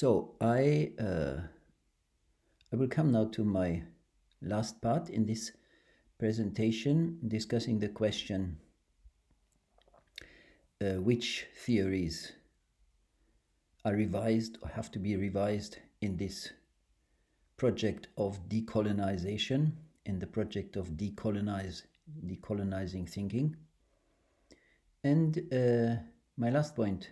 So I will come now to my last part in this presentation, discussing the question which theories are revised or have to be revised in this project of decolonization, in the project of decolonizing thinking. And my last point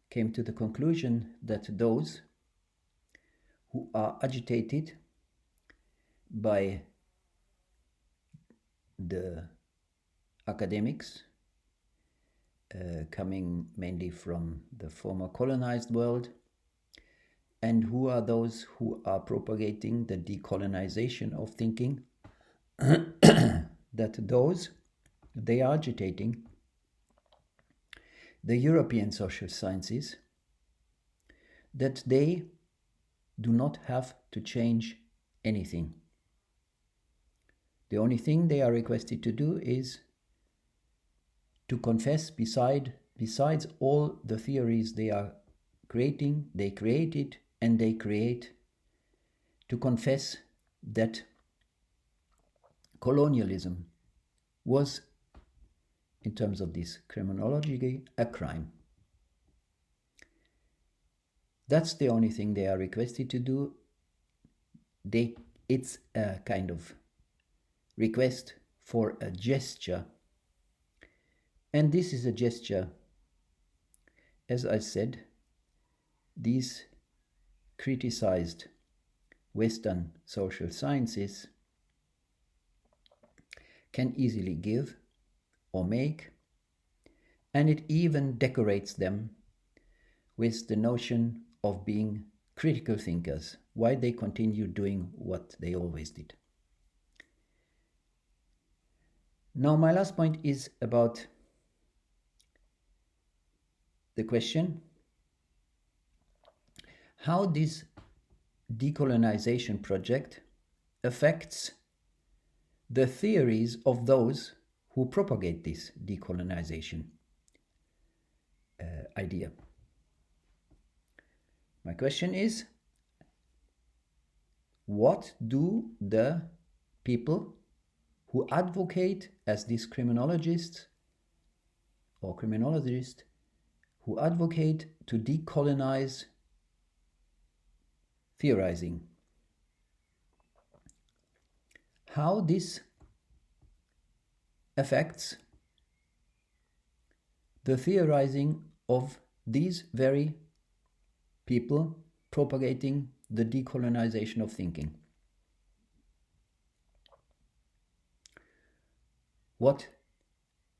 came to the conclusion that those who are agitated by the academics coming mainly from the former colonized world, and who are those who are propagating the decolonization of thinking, that those, they are agitating the European social sciences, that they do not have to change anything. The only thing they are requested to do is to confess, besides all the theories they are creating, they created and they create, to confess that colonialism was, in terms of this criminology, a crime. That's the only thing they are requested to do. It's a kind of request for a gesture. And this is a gesture, as I said, these criticized Western social sciences can easily give or make, and it even decorates them with the notion of being critical thinkers, why they continue doing what they always did. Now, my last point is about the question how this decolonization project affects the theories of those who propagate this decolonization idea. My question is, what do the people who advocate as these criminologists or criminologists who advocate to decolonize theorizing, how this affects the theorizing of these very people propagating the decolonization of thinking? What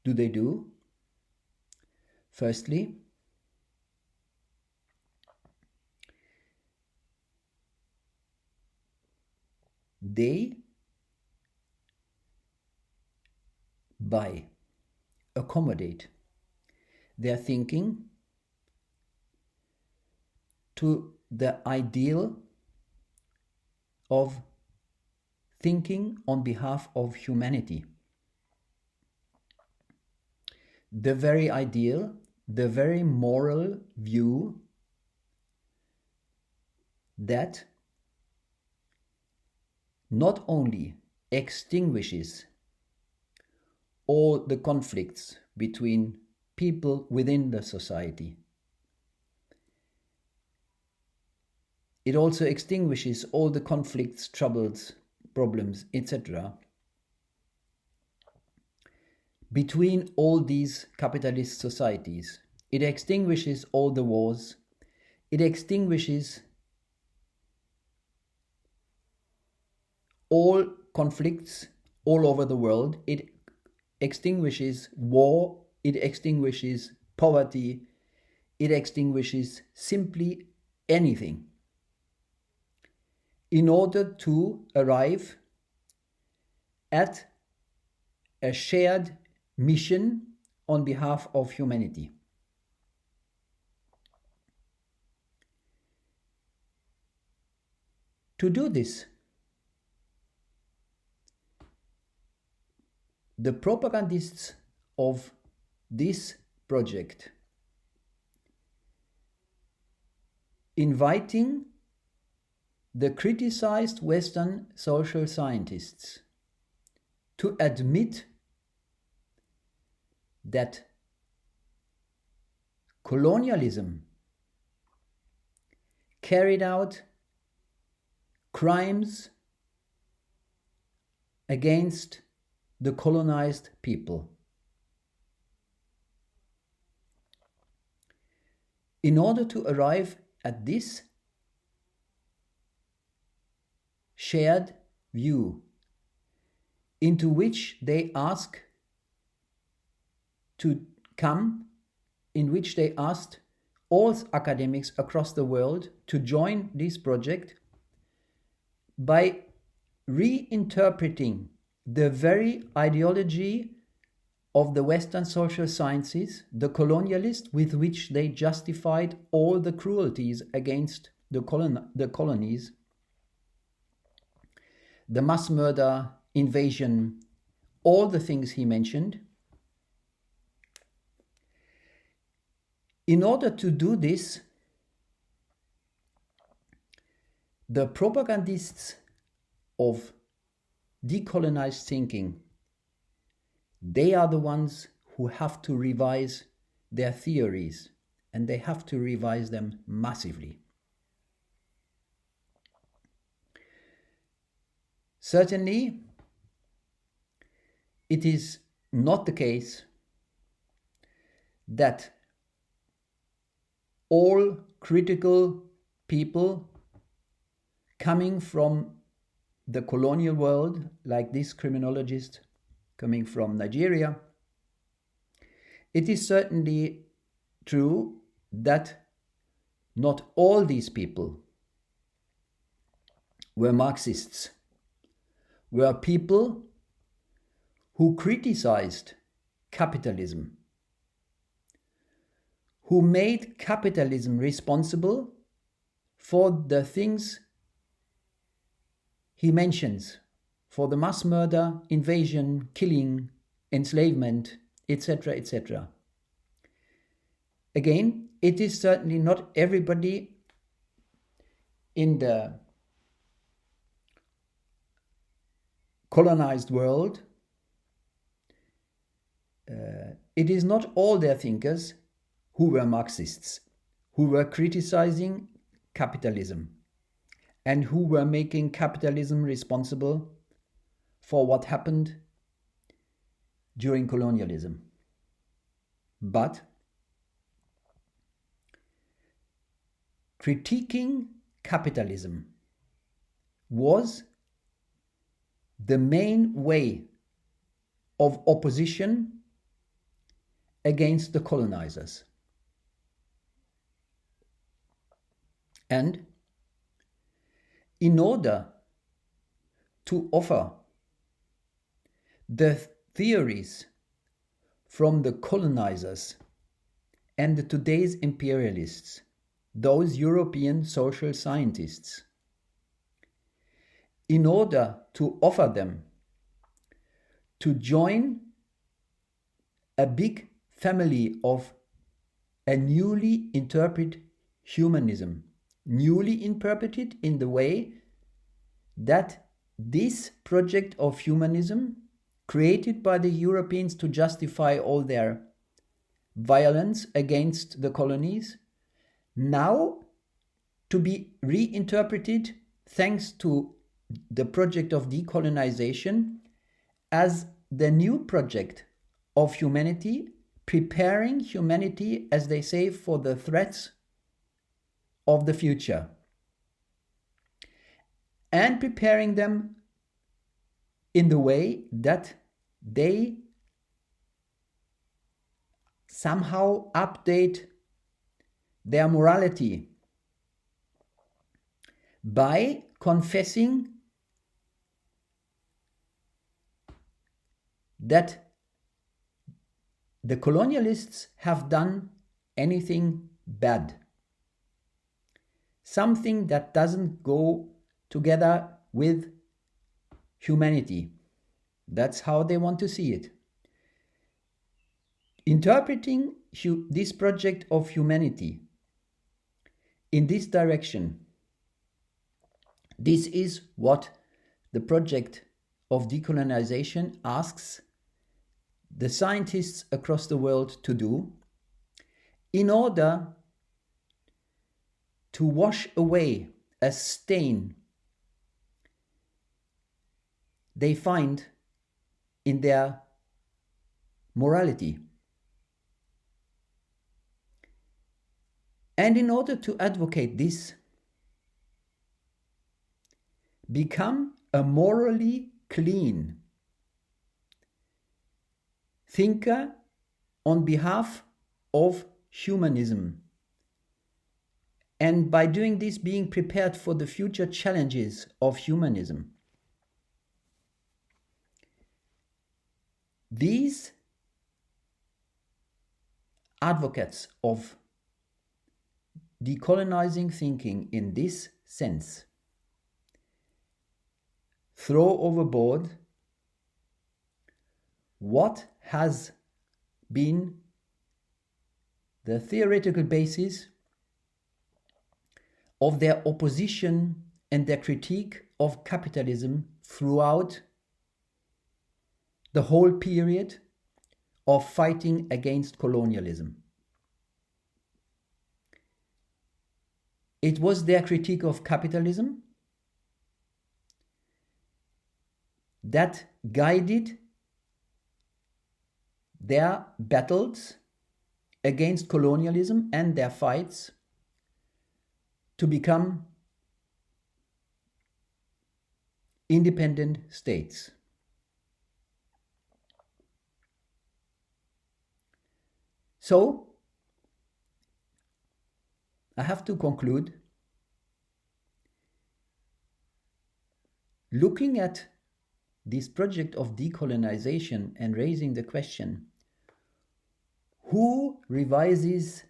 do they do? Firstly, they accommodate their thinking to the ideal of thinking on behalf of humanity. The very ideal, the very moral view that not only extinguishes all the conflicts between people within the society, it also extinguishes all the conflicts, troubles, problems, etc. between all these capitalist societies. It extinguishes all the wars. It extinguishes all conflicts all over the world. It extinguishes war. It extinguishes poverty. It extinguishes simply anything in order to arrive at a shared mission on behalf of humanity. To do this, the propagandists of this project inviting the criticized Western social scientists to admit that colonialism carried out crimes against the colonized people. In order to arrive at this shared view, into which they ask to come, in which they asked all academics across the world to join this project by reinterpreting the very ideology of the Western social sciences, the colonialists, with which they justified all the cruelties against the colonies, the mass murder, invasion, all the things he mentioned. In order to do this, the propagandists of decolonized thinking, they are the ones who have to revise their theories, and they have to revise them massively. Certainly, it is not the case that all critical people coming from the colonial world, like this criminologist coming from Nigeria, it is certainly true that not all these people were Marxists, were people who criticized capitalism, who made capitalism responsible for the things he mentions, for the mass murder, invasion, killing, enslavement, etc., etc. Again, it is certainly not everybody in the colonized world. It is not all their thinkers who were Marxists, who were criticizing capitalism and who were making capitalism responsible for what happened during colonialism. But critiquing capitalism was the main way of opposition against the colonizers. And in order to offer the theories from the colonizers and the today's imperialists, those European social scientists, in order to offer them to join a big family of a newly interpreted humanism, newly interpreted in the way that this project of humanism, created by the Europeans to justify all their violence against the colonies, now to be reinterpreted thanks to the project of decolonization as the new project of humanity, preparing humanity, as they say, for the threats of the future, and preparing them in the way that they somehow update their morality by confessing that the colonialists have done anything bad, something that doesn't go together with humanity. That's how they want to see it. Interpreting this project of humanity in this direction. This is what the project of decolonization asks the scientists across the world to do in order to wash away a stain they find in their morality. And in order to advocate this, become a morally clean thinker on behalf of humanism. And by doing this, being prepared for the future challenges of humanism. These advocates of decolonizing thinking in this sense throw overboard what has been the theoretical basis of their opposition and their critique of capitalism throughout the whole period of fighting against colonialism. It was their critique of capitalism that guided their battles against colonialism and their fights to become independent states. So, I have to conclude, looking at this project of decolonization and raising the question, who revises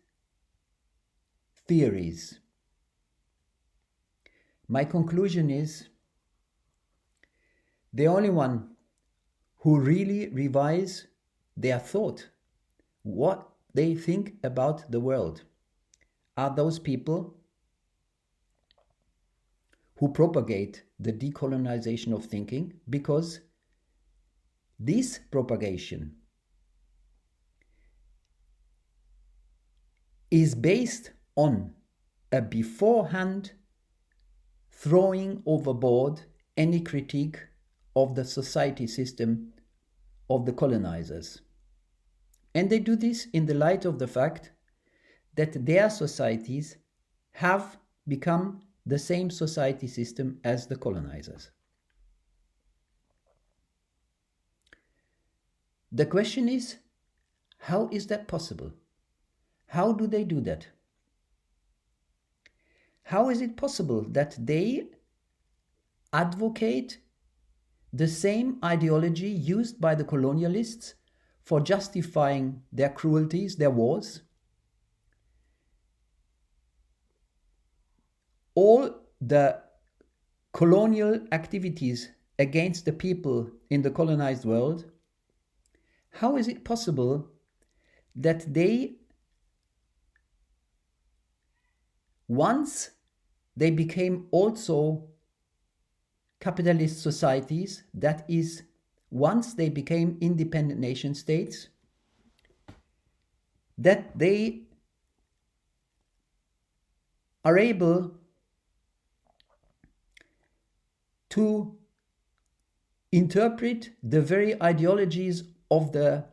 theories? My conclusion is the only one who really revise their thought, what they think about the world, are those people who propagate the decolonization of thinking, because this propagation is based on a beforehand throwing overboard any critique of the society system of the colonizers. And they do this in the light of the fact that their societies have become the same society system as the colonizers. The question is, how is that possible? How do they do that? How is it possible that they advocate the same ideology used by the colonialists for justifying their cruelties, their wars? All the colonial activities against the people in the colonized world, how is it possible that they, once they became also capitalist societies, that is, once they became independent nation states, that they are able to interpret the very ideologies of the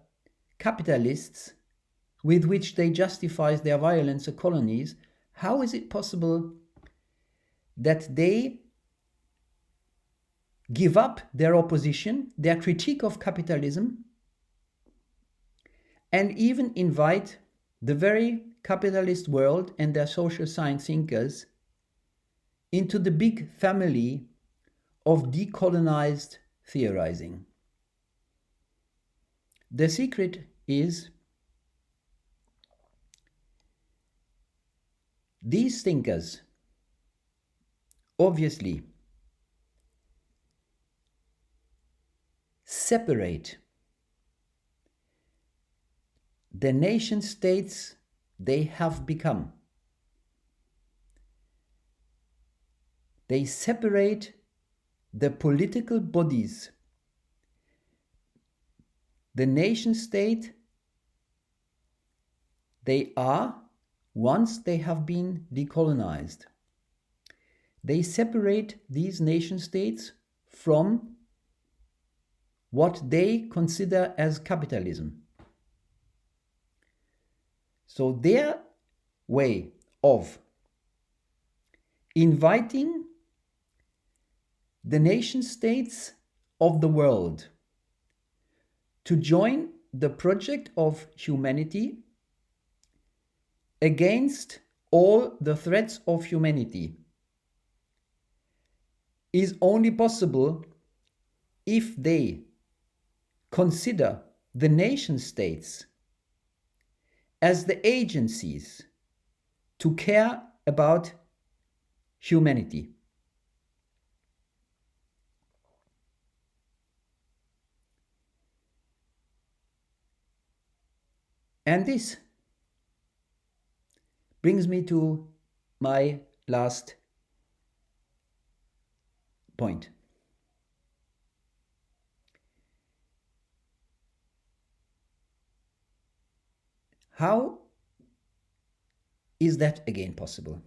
capitalists with which they justify their violence of colonies? How is it possible that they give up their opposition, their critique of capitalism, and even invite the very capitalist world and their social science thinkers into the big family of decolonized theorizing? The secret is these thinkers obviously separate the nation states they have become They separate the political bodies, the nation state they are once they have been decolonized. They separate these nation states from what they consider as capitalism. So their way of inviting the nation states of the world to join the project of humanity against all the threats of humanity is only possible if they consider the nation states as the agencies to care about humanity. And this brings me to my last point. How is that again possible?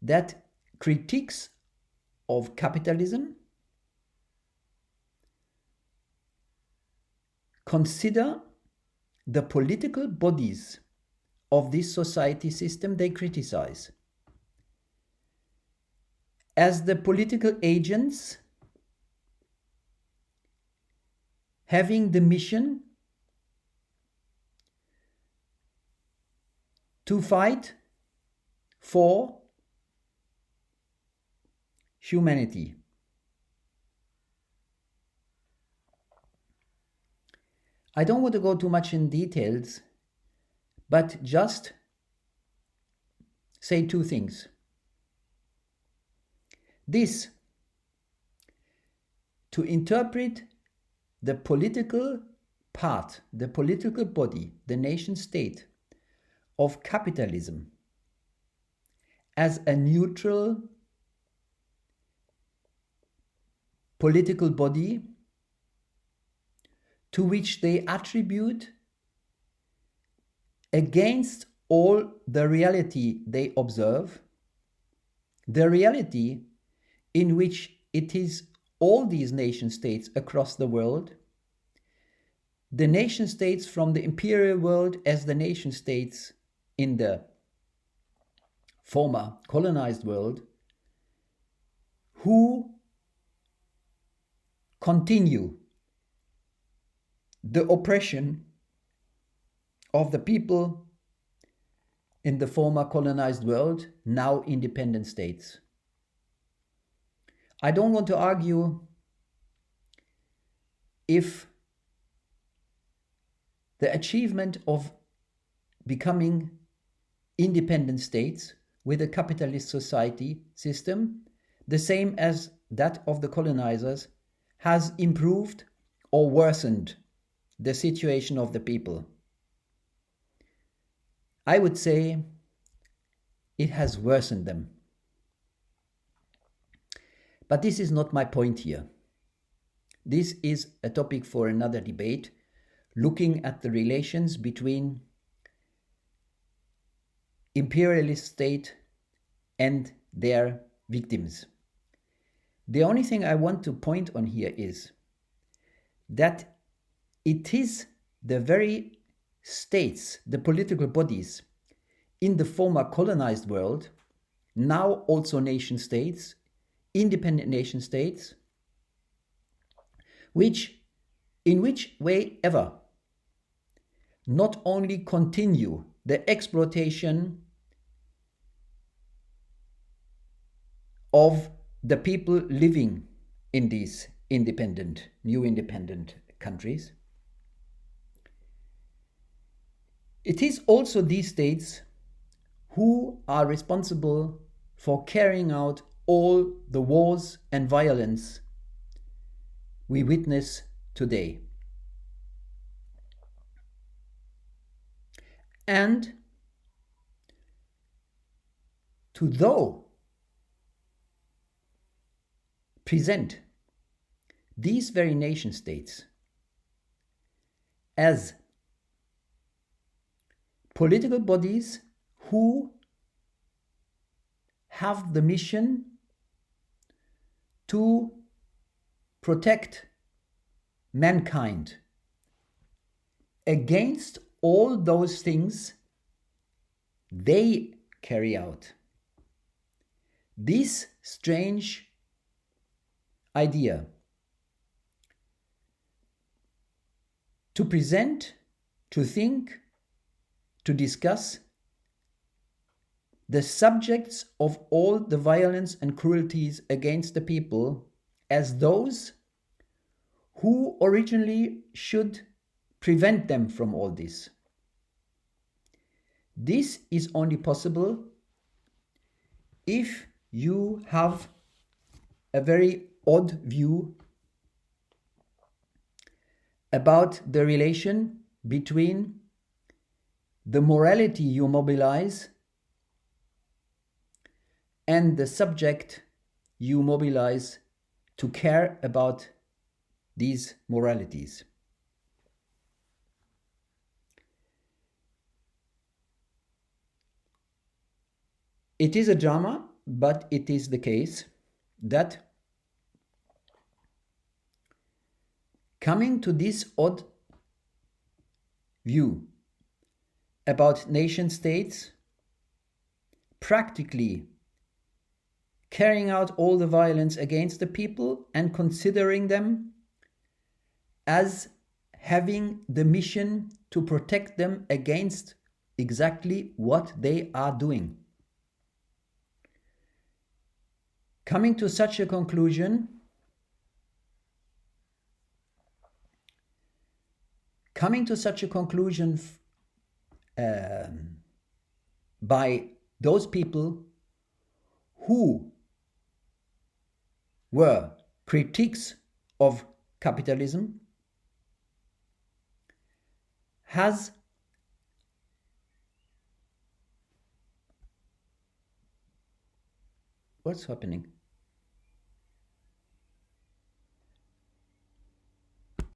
That critiques of capitalism consider the political bodies of this society system they criticize as the political agents having the mission to fight for humanity. I don't want to go too much in details, but just say two things. This, to interpret the political part, the political body, the nation state of capitalism as a neutral political body to which they attribute against all the reality they observe, the reality in which it is all these nation states across the world, the nation states from the imperial world as the nation states in the former colonized world, who continue the oppression of the people in the former colonized world, now independent states. I don't want to argue if the achievement of becoming independent states with a capitalist society system, the same as that of the colonizers, has improved or worsened the situation of the people. I would say it has worsened them. But this is not my point here. This is a topic for another debate, looking at the relations between imperialist state and their victims. The only thing I want to point on here is that it is the very states, the political bodies in the former colonized world, now also nation states, independent nation states, which in which way ever not only continue the exploitation of the people living in these independent, new independent countries, it is also these states who are responsible for carrying out all the wars and violence we witness today. And to those present these very nation states as political bodies who have the mission to protect mankind against all those things they carry out. This strange idea to present, to think, to discuss the subjects of all the violence and cruelties against the people as those who originally should prevent them from all this. This is only possible if you have a very odd view about the relation between the morality you mobilize and the subject you mobilize to care about these moralities. It is a drama, but it is the case that coming to this odd view about nation states practically carrying out all the violence against the people and considering them as having the mission to protect them against exactly what they are doing. Coming to such a conclusion by those people who were critics of capitalism has what's happening?